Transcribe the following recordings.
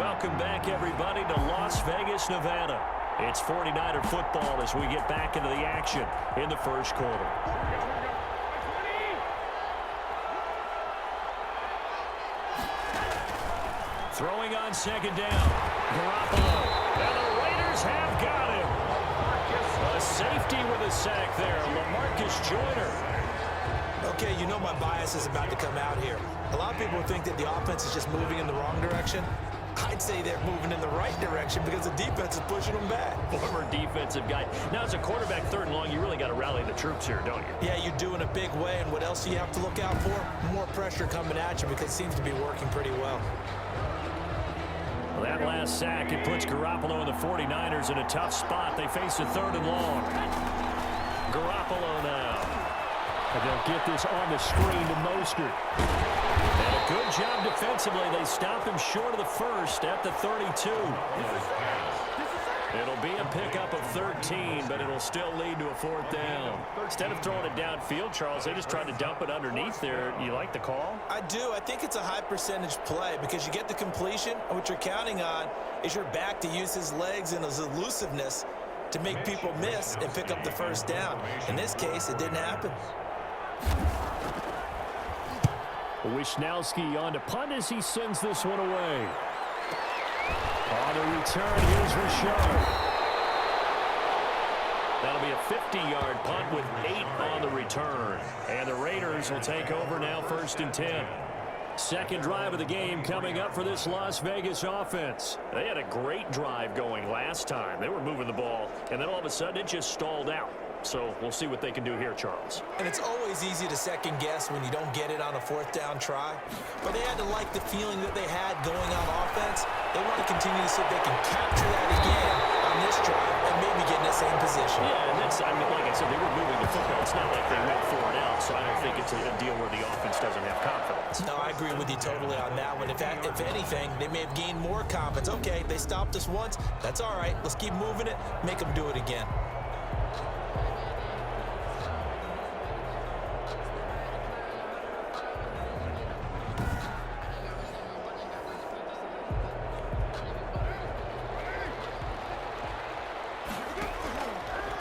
Welcome back, everybody, to Las Vegas, Nevada. It's 49er football as we get back into the action in the first quarter. Throwing on second down. Garoppolo. And the Raiders have got him. A safety with a sack there. LaMarcus Joyner. Okay, you know my bias is about to come out here. A lot of people think that the offense is just moving in the wrong direction. I'd say they're moving in the right direction because the defense is pushing them back. Former defensive guy. Now, as a quarterback, third and long, you really got to rally the troops here, don't you? Yeah, you do in a big way. And what else do you have to look out for? More pressure coming at you because it seems to be working pretty well. Well, that last sack, it puts Garoppolo and the 49ers in a tough spot. They face a third and long. Garoppolo now. And they'll get this on the screen to Mostert. And a good job defensively. They stop him short of the first at the 32. It'll be a pickup of 13, but it'll still lead to a fourth down. Instead of throwing it downfield, Charles, they just tried to dump it underneath there. You like the call? I do. I think it's a high percentage play because you get the completion, and what you're counting on is your back to use his legs and his elusiveness to make people miss and pick up the first down. In this case, it didn't happen. Wishnowski on to punt as he sends this one away. On the return, here's Richard. That'll be a 50-yard punt with 8 on the return. And the Raiders will take over now, 1st and 10. Second drive of the game coming up for this Las Vegas offense. They had a great drive going last time. They were moving the ball, and then all of a sudden it just stalled out. So we'll see what they can do here, Charles. And it's always easy to second guess when you don't get it on a fourth down try. But they had to like the feeling that they had going on offense. They want to continue to see if they can capture that again on this drive and maybe get in the same position. Yeah, and that's, I mean, like I said, they were moving the football. It's not like they went 4 and out, so I don't think it's a deal where the offense doesn't have confidence. No, I agree with you totally on that one. If anything, they may have gained more confidence. Okay, they stopped us once. That's all right. Let's keep moving it. Make them do it again.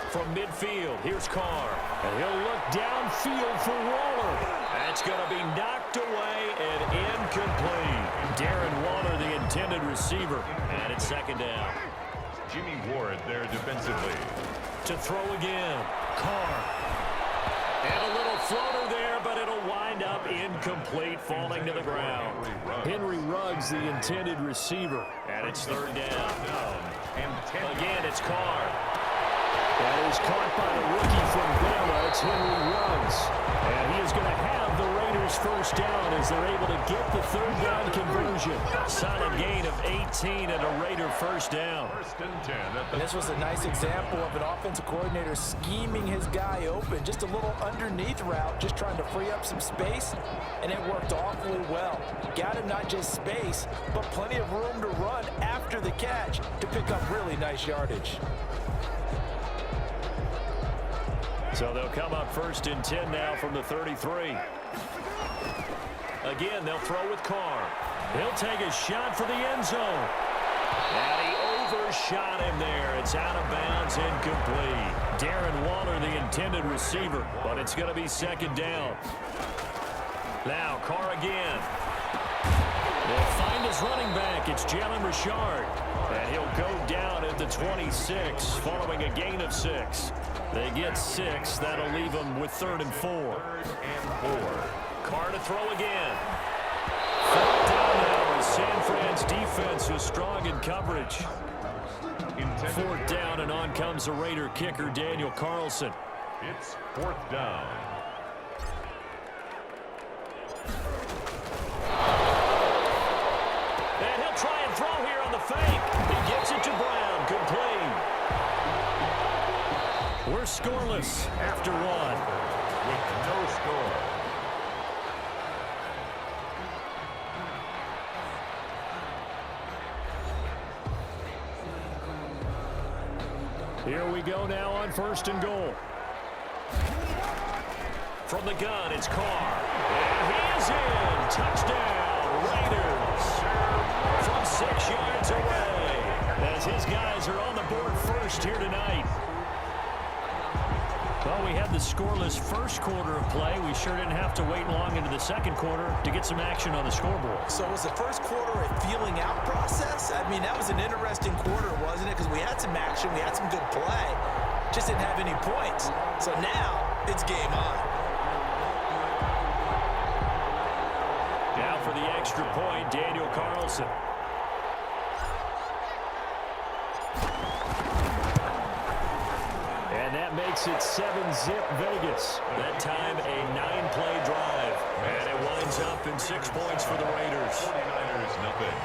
From midfield, here's Carr. And he'll look downfield for Waller. That's going to be knocked away and incomplete. Darren Waller, the intended receiver. And it's second down. Jimmy Ward there defensively. To throw again. Carr. And a little floater there, but it'll wind up incomplete, falling to the ground. Henry Ruggs, the intended receiver. And it's third down. Again, it's Carr. That is caught by the rookie from Bama. It's Henry Ruggs. And he is going to have the Raiders first down as they're able to get the third down conversion. Solid gain of 18 and a Raider first down. 1st and 10. And this was a nice example of an offensive coordinator scheming his guy open. Just a little underneath route, just trying to free up some space, and it worked awfully well. Got him not just space, but plenty of room to run after the catch to pick up really nice yardage. So they'll come up 1st and 10 now from the 33. Again, they'll throw with Carr. He'll take a shot for the end zone. And he overshot him there. It's out of bounds, incomplete. Darren Waller, the intended receiver, but it's going to be second down. Now, Carr again. They'll find his running back. It's Jalen Richard. And he'll go down at the 26 following a gain of 6. They get 6. That'll leave them with 3rd and 4. 3rd and 4. Carr to throw again. Fourth down now as San Fran's defense is strong in coverage. Fourth down, and on comes the Raider kicker, Daniel Carlson. It's 4th down. And he'll try and throw here on the fake. He gets it to Brown, complete. We're scoreless after 1. With no score. Here we go now on 1st and goal. From the gun, it's Carr. And he is in. Touchdown, Raiders. From 6 yards we had the scoreless first quarter of play. We sure didn't have to wait long into the second quarter to get some action on the scoreboard. So was the first quarter a feeling out process? I mean, that was an interesting quarter, wasn't it? Because we had some action, we had some good play, just didn't have any points. So now it's game on. Now for the extra point, Daniel Carlson. And that makes it 7-zip Vegas. That time a 9-play drive. And it winds up in 6 points for the Raiders. 49ers, nothing.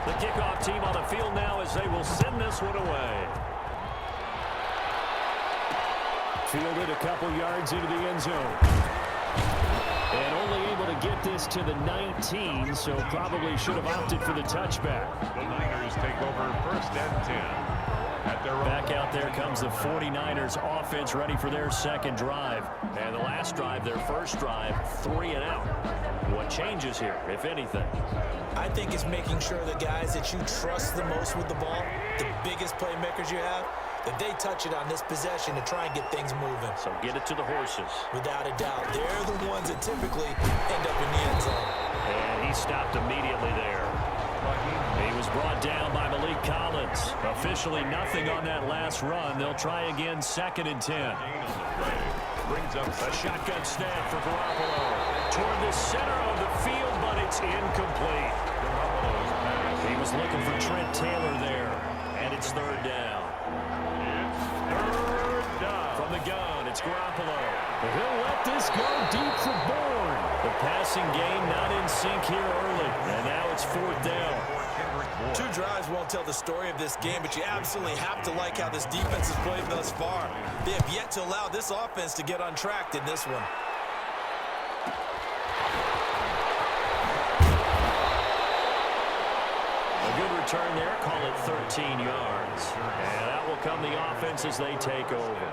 The kickoff team on the field now as they will send this one away. Fielded a couple yards into the end zone. And only able to get this to the 19, so probably should have opted for the touchback. The Niners take over first and 10. At their Back out there comes the 49ers offense ready for their second drive. And the last drive, their first drive, 3 and out. What changes here, if anything? I think it's making sure the guys that you trust the most with the ball, the biggest playmakers you have, that they touch it on this possession to try and get things moving. So get it to the horses. Without a doubt, they're the ones that typically end up in the end zone. And he stopped immediately there. He was brought down by Malik Collins. Officially nothing on that last run. They'll try again, 2nd and 10. brings up A shotgun snap for Garoppolo. Toward the center of the field, but it's incomplete. He was looking for Trent Taylor there. And it's 3rd down. Third down. From the gun, it's Garoppolo. He'll let this go deep for Bourne. The passing game not in sync here early. And now it's 4th down. 2 drives won't tell the story of this game, but you absolutely have to like how this defense has played thus far. They have yet to allow this offense to get untracked in this one. A good return there, call it 13 yards. And that will come the offense as they take over.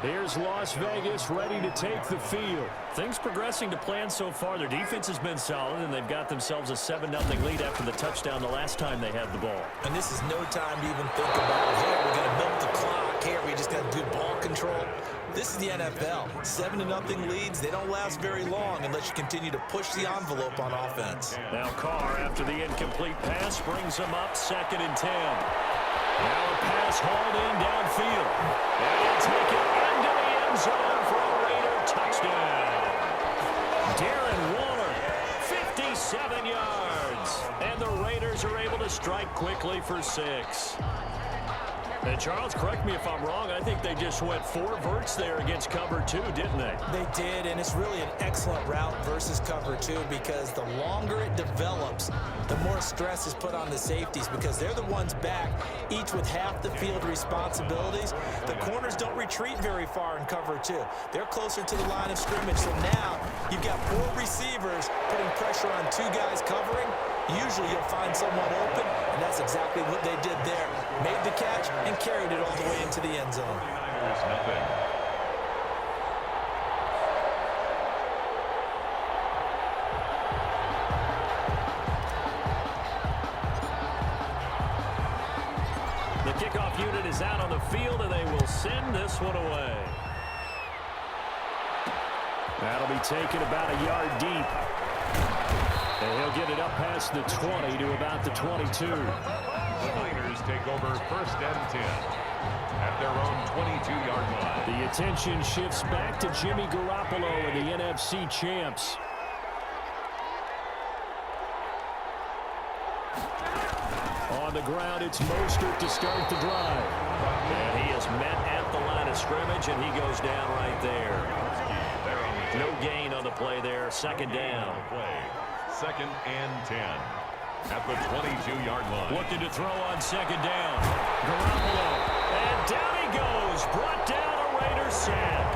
Here's Las Vegas ready to take the field. Things progressing to plan so far. Their defense has been solid, and they've got themselves a 7-0 lead after the touchdown the last time they had the ball. And this is no time to even think about, hey, we're going to milk the clock. Here, we just got good ball control. This is the NFL. 7-0 leads, they don't last very long unless you continue to push the envelope on offense. Now Carr, after the incomplete pass, brings them up 2nd and 10. Now a pass hauled in downfield. And he'll take it into the end zone for a Raider touchdown. Darren Waller, 57 yards. And the Raiders are able to strike quickly for 6. And Charles, correct me if I'm wrong, I think they just went 4 verts there against cover 2, didn't they? They did, and it's really an excellent route versus cover 2 because the longer it develops, the more stress is put on the safeties because they're the ones back, each with half the field responsibilities. The corners don't retreat very far in cover 2. They're closer to the line of scrimmage, so now you've got 4 receivers putting pressure on 2 guys covering. Usually you'll find someone open, and that's exactly what they did there. Made the catch and carried it all the way into the end zone. 49ers, nothing. The kickoff unit is out on the field, and they will send this one away. That'll be taken about a yard deep. And he'll get it up past the 20 to about the 22. The Niners take over first and 10 at their own 22-yard line. The attention shifts back to Jimmy Garoppolo and the NFC champs. On the ground, it's Mostert to start the drive. And he is met at the line of scrimmage, and he goes down right there. No gain on the play there, 2nd down. Second and 10 at the 22-yard line. Looking to throw on 2nd down. Garoppolo. And down he goes. Brought down a Raiders sack.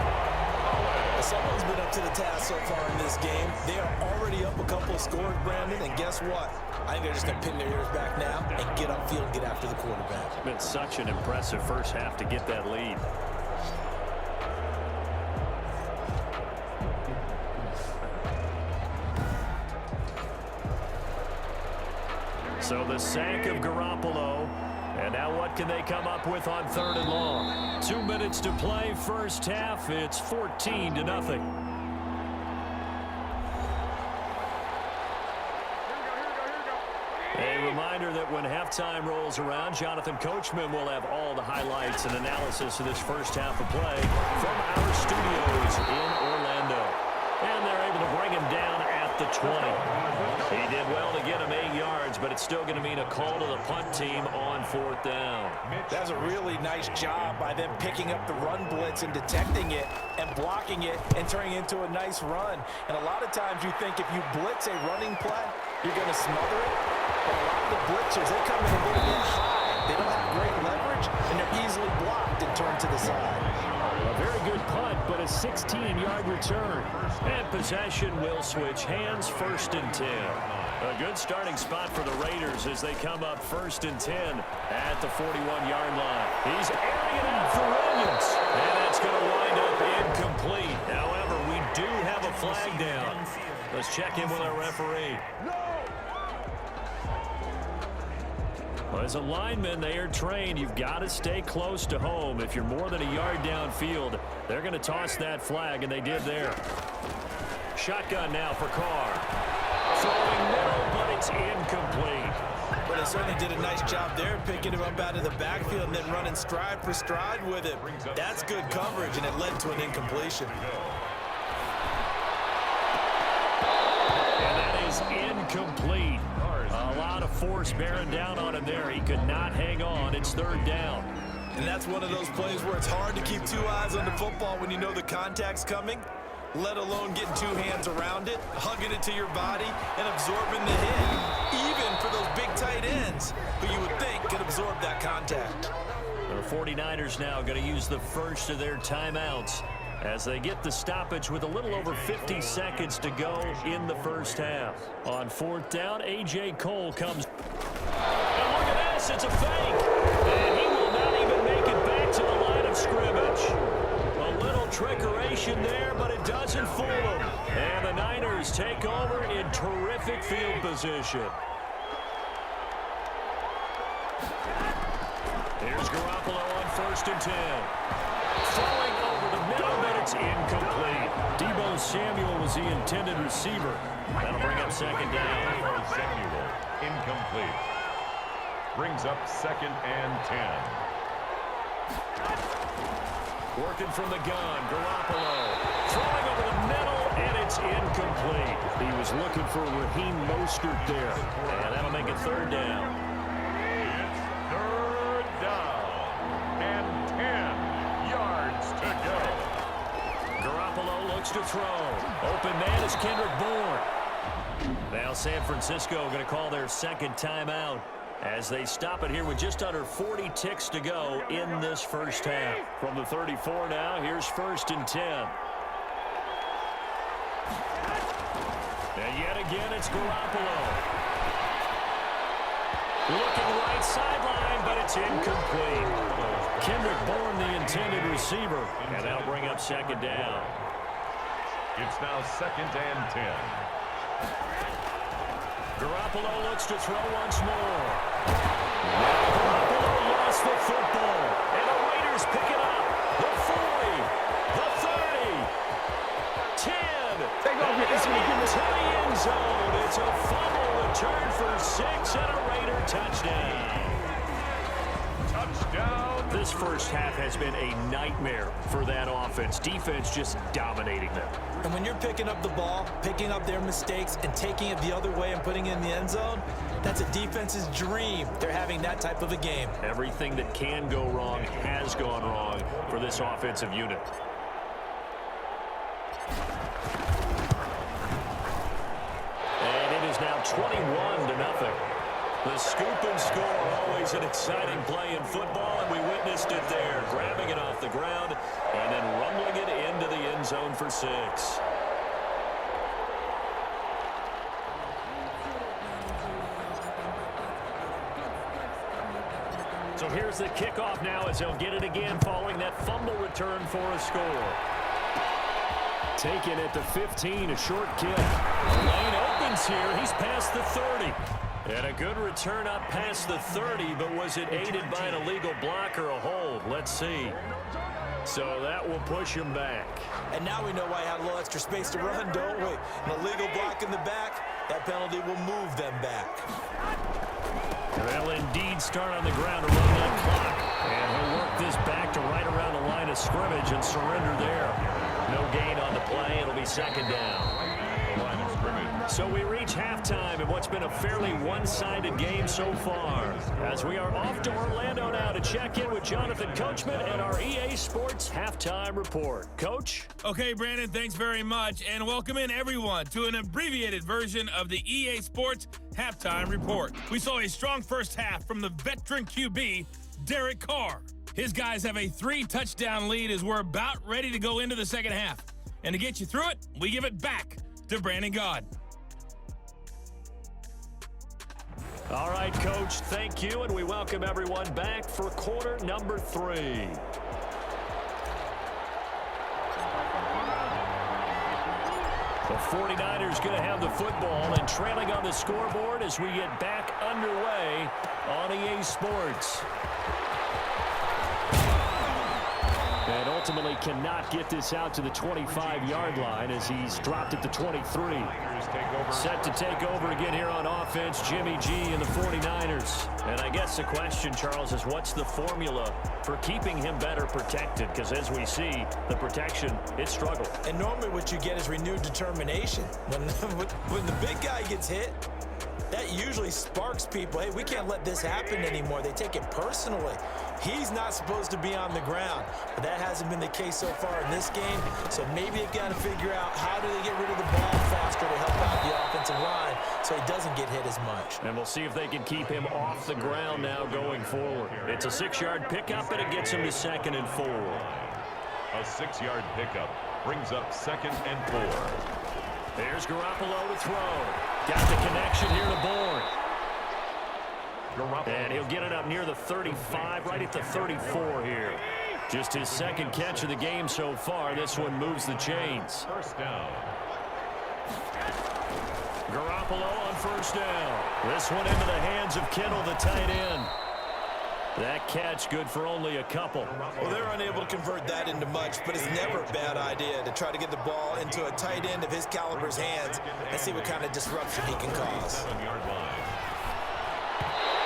Someone's been up to the task so far in this game. They are already up a couple of scores, Brandon, and guess what? I think they're just going to pin their ears back now and get upfield and get after the quarterback. It's been such an impressive first half to get that lead. So the sack of Garoppolo. And now what can they come up with on 3rd and long? 2 minutes to play, first half. It's 14-0. A reminder that when halftime rolls around, Jonathan Coachman will have all the highlights and analysis of this first half of play from our studios in Orlando. And they're able to bring him down at the 20. He did well to get him 8 yards, but it's still going to mean a call to the punt team on 4th down. That's a really nice job by them picking up the run blitz and detecting it and blocking it and turning it into a nice run. And a lot of times you think if you blitz a running play, you're going to smother it. But a lot of the blitzers, they come in a little bit high. They don't have great leverage, and they're easily blocked and turned to the side. A very good punt, but a 16-yard return. And possession will switch hands, 1st and 10. A good starting spot for the Raiders as they come up 1st and 10 at the 41-yard line. He's airing it out for Williams. And that's going to wind up incomplete. However, we do have a flag down. Let's check in with our referee. Well, as a lineman, they are trained. You've got to stay close to home. If you're more than a yard downfield, they're going to toss that flag, and they did there. Shotgun now for Carr. Throwing middle, but it's incomplete. But they certainly did a nice job there, picking him up out of the backfield and then running stride for stride with it. That's good coverage, and it led to an incompletion. And that is incomplete. A lot of force bearing down on him there. He could not hang on. It's 3rd down. And that's one of those plays where it's hard to keep 2 eyes on the football when you know the contact's coming, let alone getting 2 hands around it, hugging it to your body, and absorbing the hit, even for those big tight ends who you would think could absorb that contact. The 49ers now going to use the first of their timeouts as they get the stoppage with a little over 50 seconds to go in the first half. On 4th down, A.J. Cole comes. And look at this, it's a fake. And he will not even make it back to the line of scrimmage. A little trickeration there, but it doesn't fool him. And the Niners take over in terrific field position. Here's Garoppolo on 1st and 10. Throwing over the middle, but it's incomplete. Deebo Samuel was the intended receiver. That'll bring up 2nd down. Deebo Samuel, incomplete. Brings up 2nd and 10. Working from the gun, Garoppolo. Throwing over the middle, and it's incomplete. He was looking for Raheem Mostert there. And that'll make it 3rd down. It's 3rd down and 10 yards to go. Garoppolo looks to throw. Open man is Kendrick Bourne. Now San Francisco going to call their 2nd timeout as they stop it here with just under 40 ticks to go in this first half. From the 34 now, here's 1st and 10. And yet again, it's Garoppolo. Looking right sideline, but it's incomplete. Kendrick Bourne, the intended receiver. And that'll bring up 2nd down. It's now 2nd and 10. Garoppolo looks to throw once more. Now Garoppolo lost the football. And the Raiders pick it up. The 40, the 30, 10. As he gets to the end zone, it's a fumble return for 6 and a Raider touchdown. Touchdown. This first half has been a nightmare for that offense. Defense just dominating them. And when you're picking up the ball, picking up their mistakes, and taking it the other way and putting it in the end zone, that's a defense's dream. They're having that type of a game. Everything that can go wrong has gone wrong for this offensive unit. And it is now 21-0. The scoop and score, always an exciting play in football, and we witnessed it there, grabbing it off the ground and then rumbling it into the end zone for 6. So here's the kickoff now as they'll get it again following that fumble return for a score. Taken at the 15, a short kick. Lane opens here. He's past the 30. And a good return up past the 30, but was it aided by an illegal block or a hold? Let's see. So that will push him back. And now we know why he had a little extra space to run, don't we? An illegal block in the back, that penalty will move them back. They'll indeed start on the ground to run that clock. And he'll work this back to right around the line of scrimmage and surrender there. No gain on the play. It'll be second down. So we reach halftime in what's been a fairly one-sided game so far. As we are off to Orlando now to check in with Jonathan Coachman and our EA Sports Halftime Report. Coach? Okay, Brandon, thanks very much. And welcome in, everyone, to an abbreviated version of the EA Sports Halftime Report. We saw a strong first half from the veteran QB, Derek Carr. His guys have a 3-touchdown lead as we're about ready to go into the second half. And to get you through it, we give it back to Brandon God. All right, Coach, thank you, and we welcome everyone back for quarter number 3. The 49ers going to have the football and trailing on the scoreboard as we get back underway on EA Sports. And ultimately cannot get this out to the 25-yard line as he's dropped at the 23. Set to take over again here on offense, Jimmy G and the 49ers. And I guess the question, Charles, is what's the formula for keeping him better protected? Because as we see, the protection, it struggled. And normally what you get is renewed determination. When the big guy gets hit, that usually sparks people. Hey, we can't let this happen anymore. They take it personally. He's not supposed to be on the ground, but that hasn't been the case so far in this game. So maybe they've got to figure out how do they get rid of the ball faster to help out the offensive line so he doesn't get hit as much. And we'll see if they can keep him off the ground now going forward. It's a 6-yard pickup, and it gets him to 2nd and 4. A 6-yard pickup brings up 2nd and 4. There's Garoppolo to throw. Got the connection here to Bourne. And he'll get it up near the 35, right at the 34 here. Just his second catch of the game so far. This one moves the chains. First down. Garoppolo on first down. This one into the hands of Kittle, the tight end. That catch good for only a couple. Well, they're unable to convert that into much, but it's never a bad idea to try to get the ball into a tight end of his caliber's hands and see what kind of disruption he can cause.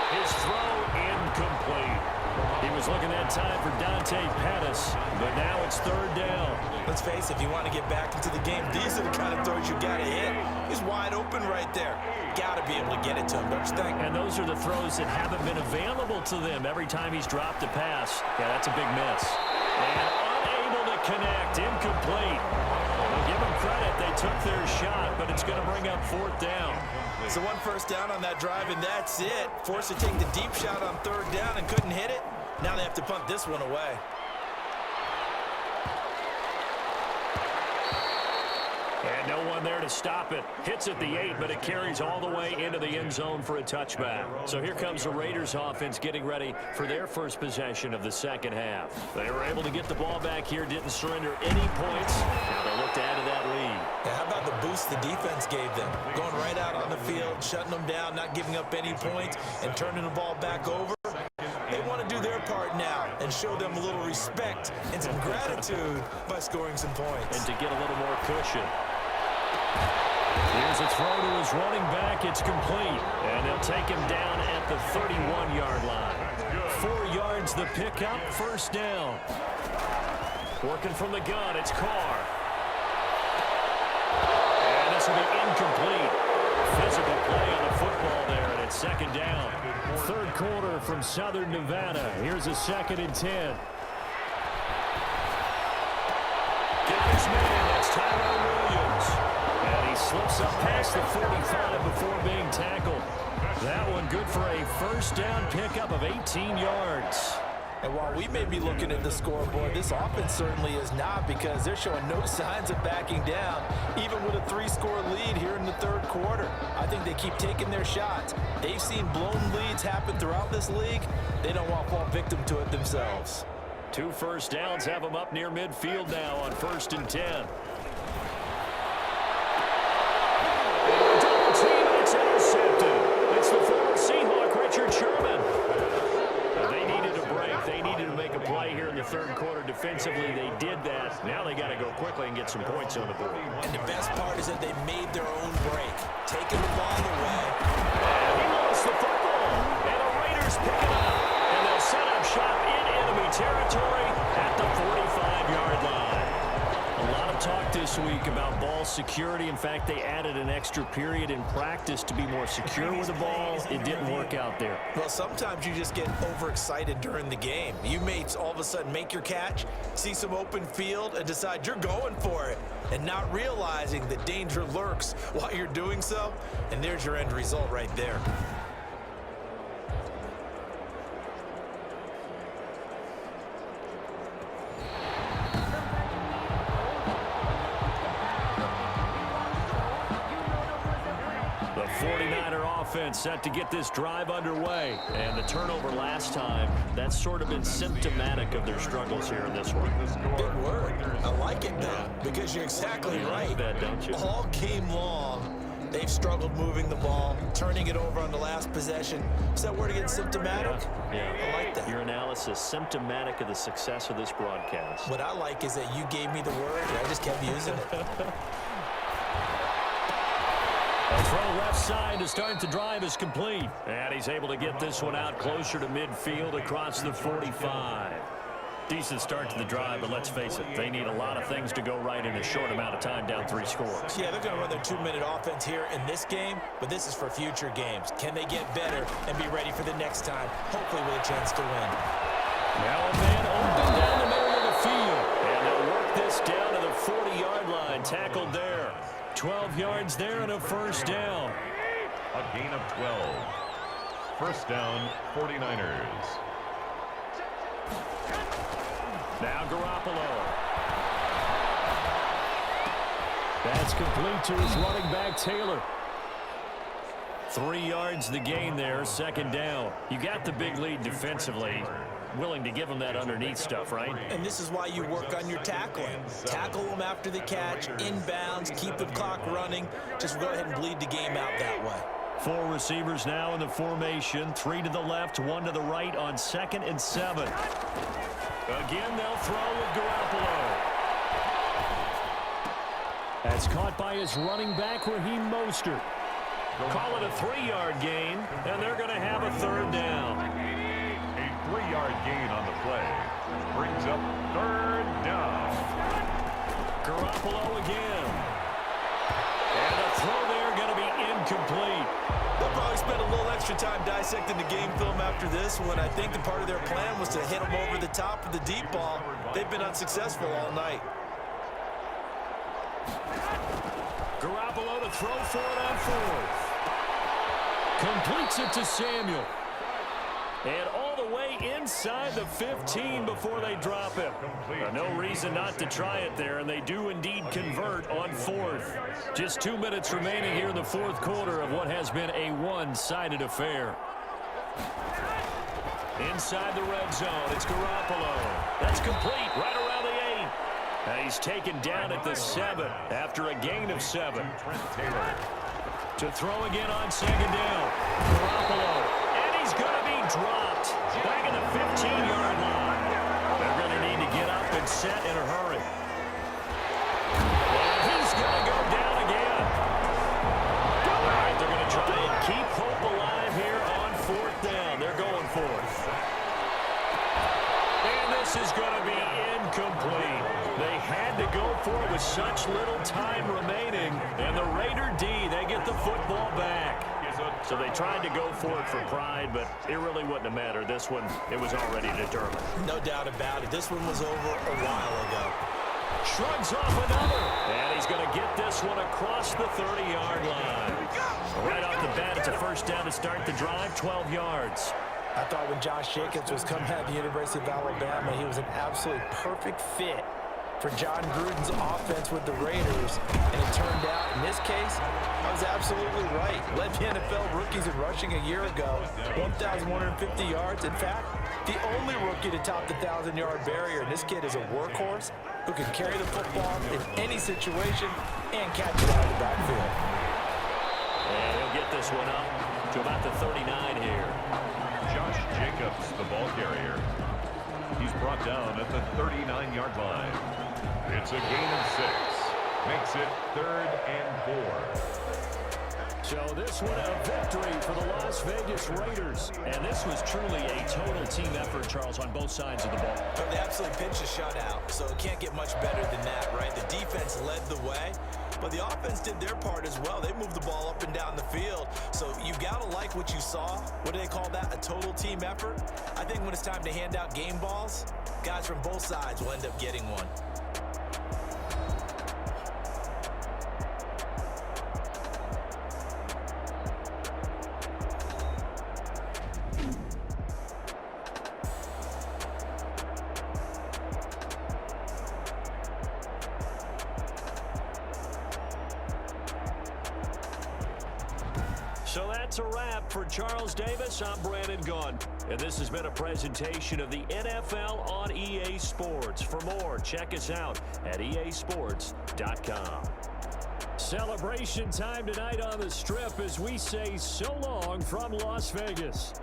His throw incomplete. He was looking that time for Dante Pettis, but now it's 3rd down. Let's face it, if you want to get back into the game, these are the kind of throws you got to hit. He's wide open right there. Got to be able to get it to him, don't you think? And those are the throws that haven't been available to them every time he's dropped a pass. Yeah, that's a big miss. And unable to connect, incomplete. We'll give them credit. They took their shot, but it's going to bring up 4th down. So 1 first down on that drive, and that's it. Forced to take the deep shot on 3rd down and couldn't hit it. Now they have to punt this one away. And no one there to stop it. Hits at the 8, but it carries all the way into the end zone for a touchback. So here comes the Raiders offense getting ready for their first possession of the second half. They were able to get the ball back here, didn't surrender any points. Now they look to add to that lead. Now, how about the boost the defense gave them? Going right out on the field, shutting them down, not giving up any points, and turning the ball back over. They want to do their part now and show them a little respect and some gratitude by scoring some points. And to get a little more cushion. Here's a throw to his running back. It's complete. And they'll take him down at the 31-yard line. 4 yards the pickup, first down. Working from the gun, it's Carr. And this will be incomplete. Physical play on the football there, and it's 2nd down. 3rd quarter from Southern Nevada. Here's a 2nd and 10. Got his man, that's Tyrell Williams. And he slips up past the 45 before being tackled. That one good for a first down pickup of 18 yards. And while we may be looking at the scoreboard, this offense certainly is not, because they're showing no signs of backing down, even with a 3-score lead here in the 3rd quarter. I think they keep taking their shots. They've seen blown leads happen throughout this league. They don't want to fall victim to it themselves. 2 first downs have them up near midfield now on 1st and 10. Double team, it's intercepted. It's the third quarter defensively. They did that. Now they got to go quickly and get some points on the board. And the best part is that they made their own break, taking the ball away. And he lost the football. And the Raiders pick it up. And they'll set up shop in enemy territory at the 45-yard line. A lot of talk this week about ball security. In fact, they added an extra period in practice to be more secure with the ball. It didn't work out there. Well, sometimes you just get overexcited during the game. You may all of a sudden make your catch, see some open field, and decide you're going for it, and not realizing that danger lurks while you're doing so. And there's your end result right there. The 49er offense set to get this drive underway. And the turnover last time, that's sort of been symptomatic of their struggles here in this one. Big word. I like it, though, because you're exactly right. Like that, don't you? All game long, they've struggled moving the ball, turning it over on the last possession. Is that word again, symptomatic? Yeah. I like that. Your analysis, symptomatic of the success of this broadcast. What I like is that you gave me the word, and I just kept using it. A throw left side to start the drive is complete. And he's able to get this one out closer to midfield across the 45. Decent start to the drive, but let's face it, they need a lot of things to go right in a short amount of time, down 3 scores. Yeah, they're going to run their 2-minute offense here in this game, but this is for future games. Can they get better and be ready for the next time, hopefully with a chance to win? Now a man open down the middle of the field. And they'll work this down to the 40-yard line, tackled there. 12 yards there and a first down. A gain of 12. First down, 49ers. Now Garoppolo. That's complete to his running back, Taylor. 3 yards the gain there, second down. You got the big lead defensively. Willing to give them that underneath stuff, right? And this is why you work on your tackling. Tackle them after the catch, inbounds, keep the clock running. Just go ahead and bleed the game out that way. 4 receivers now in the formation. 3 to the left, 1 to the right on 2nd and 7. Again, they'll throw with Garoppolo. That's caught by his running back, Raheem Mostert. Call it a 3-yard gain, and they're going to have a third down. A 3-yard gain on the play. Brings up third down. Garoppolo again. And a throw there going to be incomplete. They'll probably spend a little extra time dissecting the game film after this one. I think the part of their plan was to hit them over the top of the deep ball. They've been unsuccessful all night. Garoppolo to throw for it on 4th. Completes it to Samuel. And all the way inside the 15 before they drop him. No reason not to try it there, and they do indeed convert on 4th. Just 2 minutes remaining here in the 4th quarter of what has been a one-sided affair. Inside the red zone, it's Garoppolo. That's complete right around the 8. And he's taken down at the 7 after a gain of 7. To throw again on 2nd down. Garoppolo. And he's going to be dropped back at the 15-yard line. They're going to need to get up and set in a hurry. And he's going to go down again. All right, they're going to try and keep hope alive here on 4th down. They're going for it. And this is going to be incomplete. They had to go for it with such little time remaining. And the Raider D, they get the football back. So they tried to go for it for pride, but it really wouldn't have mattered. This one, it was already determined. No doubt about it. This one was over a while ago. Shrugs off another. And he's going to get this one across the 30-yard line. Right off the bat, it's a first down to start the drive, 12 yards. I thought when Josh Jacobs was coming out of the University of Alabama, he was an absolutely perfect fit for John Gruden's offense with the Raiders. And it turned out, in this case, I was absolutely right. Led the NFL rookies in rushing a year ago, 1,150 yards. In fact, the only rookie to top the 1,000-yard barrier. And this kid is a workhorse who can carry the football in any situation and catch it out of the backfield. And he'll get this one up to about the 39 here. Josh Jacobs, the ball carrier. He's brought down at the 39-yard line. It's a gain of 6. Makes it 3rd and 4. So this one a victory for the Las Vegas Raiders. And this was truly a total team effort, Charles, on both sides of the ball. But they absolutely pitched a shutout, so it can't get much better than that, right? The defense led the way, but the offense did their part as well. They moved the ball up and down the field. So you've got to like what you saw. What do they call that? A total team effort? I think when it's time to hand out game balls, guys from both sides will end up getting one. So that's a wrap for Charles Davis. I'm Brandon Gunn. And this has been a presentation of the NFL on EA Sports. For more, check us out at easports.com. Celebration time tonight on the Strip as we say so long from Las Vegas.